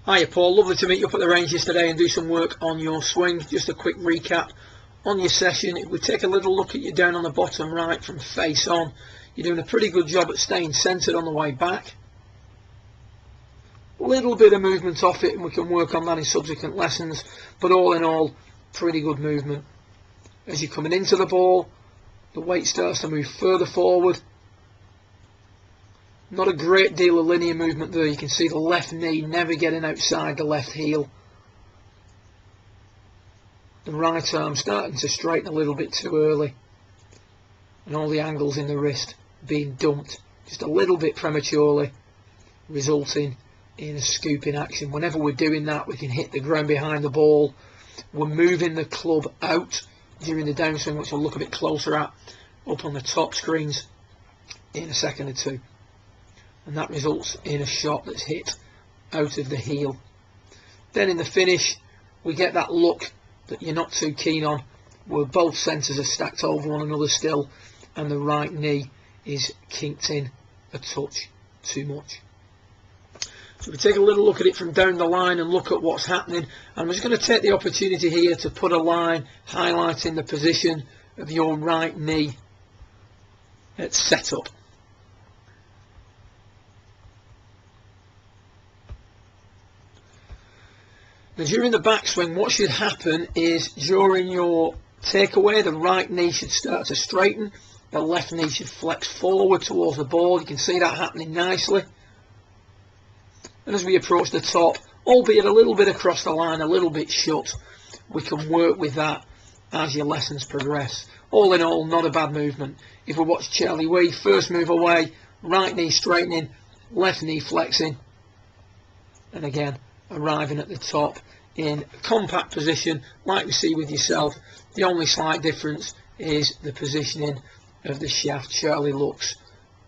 Hiya Paul, lovely to meet you up at the ranges today and do some work on your swing. Just a quick recap on your session. If we take a little look at you down on the bottom right from face on, you're doing a pretty good job at staying centred on the way back. A little bit of movement off it and we can work on that in subsequent lessons, but all in all, pretty good movement. As you're coming into the ball, the weight starts to move further forward. Not a great deal of linear movement there. You can see the left knee never getting outside the left heel. The right arm starting to straighten a little bit too early. And all the angles in the wrist being dumped just a little bit prematurely, resulting in a scooping action. Whenever we're doing that, we can hit the ground behind the ball. We're moving the club out during the downswing, which we'll look a bit closer at up on the top screens in a second or two. And that results in a shot that's hit out of the heel. Then in the finish, we get that look that you're not too keen on, where both centres are stacked over one another still, and the right knee is kinked in a touch too much. So we take a little look at it from down the line and look at what's happening. I'm just going to take the opportunity here to put a line highlighting the position of your right knee at setup. Now during the backswing, what should happen is during your takeaway, the right knee should start to straighten, the left knee should flex forward towards the ball. You can see that happening nicely. And as we approach the top, albeit a little bit across the line, a little bit shut, we can work with that as your lessons progress. All in all, not a bad movement. If we watch Charlie Wee, first move away, right knee straightening, left knee flexing, and again arriving at the top in a compact position like we see with yourself. The only slight difference is the positioning of the shaft. Charlie looks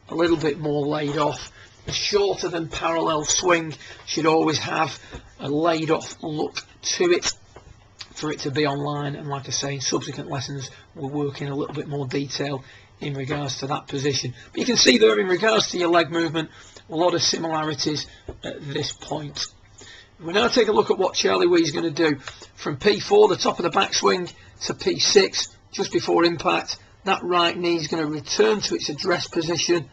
a little bit more laid off. A shorter than parallel swing should always have a laid off look to it for it to be online, and like I say, in subsequent lessons we'll work in a little bit more detail in regards to that position. But you can see there, in regards to your leg movement, a lot of similarities at this point. We now take a look at what Charlie Wee is going to do. From P4, the top of the backswing, to P6, just before impact, that right knee is going to return to its address position.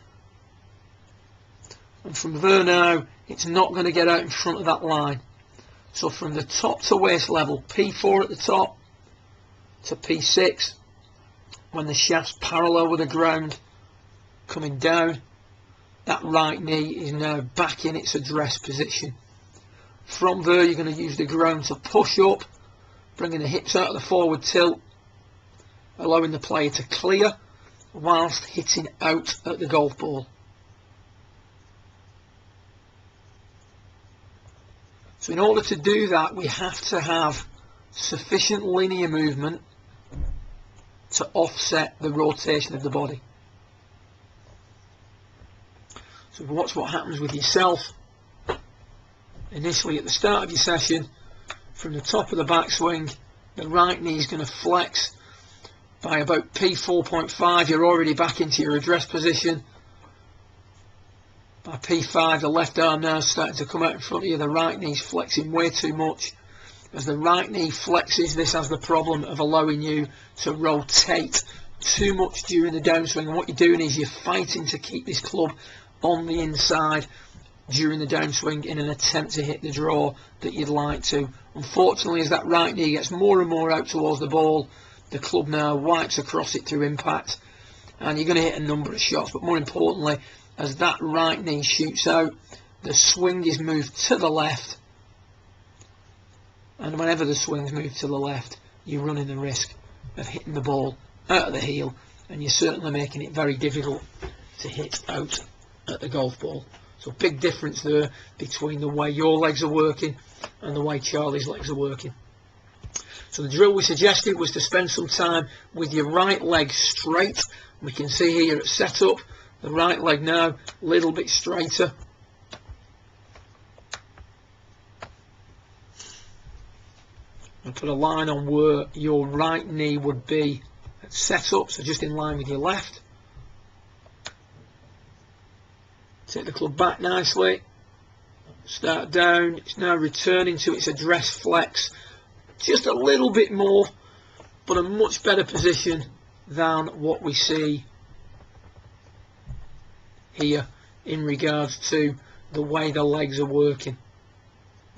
And from there now, it's not going to get out in front of that line. So from the top to waist level, P4 at the top, to P6, when the shaft's parallel with the ground, coming down, that right knee is now back in its address position. From there, you're going to use the ground to push up, bringing the hips out of the forward tilt, allowing the player to clear whilst hitting out at the golf ball. So in order to do that, we have to have sufficient linear movement to offset the rotation of the body. So watch what happens with yourself. Initially at the start of your session, from the top of the backswing, the right knee is going to flex by about P4.5. You're already back into your address position. By P5, the left arm now is starting to come out in front of you. The right knee's flexing way too much. As the right knee flexes, this has the problem of allowing you to rotate too much during the downswing. And what you're doing is you're fighting to keep this club on the inside during the downswing in an attempt to hit the draw that you'd like to. Unfortunately, as that right knee gets more and more out towards the ball, the club now wipes across it through impact, and you're going to hit a number of shots. But more importantly, as that right knee shoots out, the swing is moved to the left, and whenever the swing's moved to the left, you're running the risk of hitting the ball out of the heel, and you're certainly making it very difficult to hit out at the golf ball. So big difference there between the way your legs are working and the way Charlie's legs are working. So the drill we suggested was to spend some time with your right leg straight. We can see here at setup, the right leg now a little bit straighter. And put a line on where your right knee would be at setup, so just in line with your left. Take the club back nicely, start down. It's now returning to its address flex, just a little bit more, but a much better position than what we see here in regards to the way the legs are working.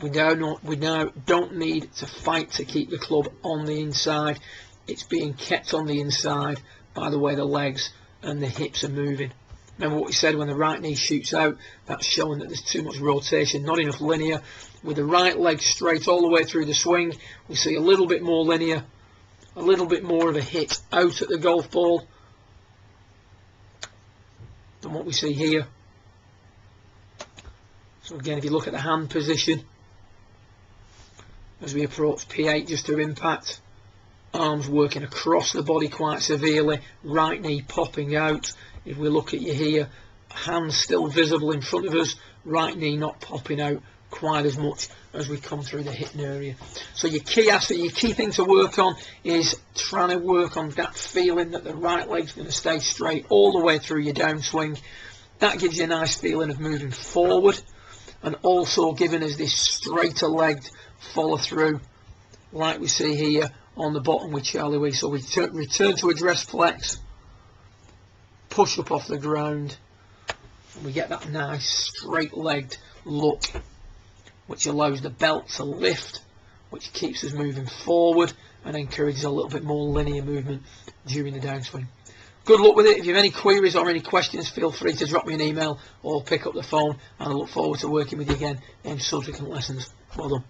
We now don't need to fight to keep the club on the inside. It's being kept on the inside by the way the legs and the hips are moving. Remember what we said, when the right knee shoots out, that's showing that there's too much rotation, not enough linear. With the right leg straight all the way through the swing, we see a little bit more linear, a little bit more of a hit out at the golf ball than what we see here. So again, if you look at the hand position, as we approach P8 just to impact, arms working across the body quite severely, right knee popping out. If we look at you here, hands still visible in front of us, right knee not popping out quite as much as we come through the hip area. So your key asset, your key thing to work on is trying to work on that feeling that the right leg's going to stay straight all the way through your downswing. That gives you a nice feeling of moving forward, and also giving us this straighter legged follow through like we see here on the bottom with Charlie Wee. So we return to address flex, push up off the ground, and we get that nice straight legged look, which allows the belt to lift, which keeps us moving forward and encourages a little bit more linear movement during the downswing. Good luck with it. If you have any queries or any questions, feel free to drop me an email or pick up the phone, and I look forward to working with you again in subsequent lessons. Well done.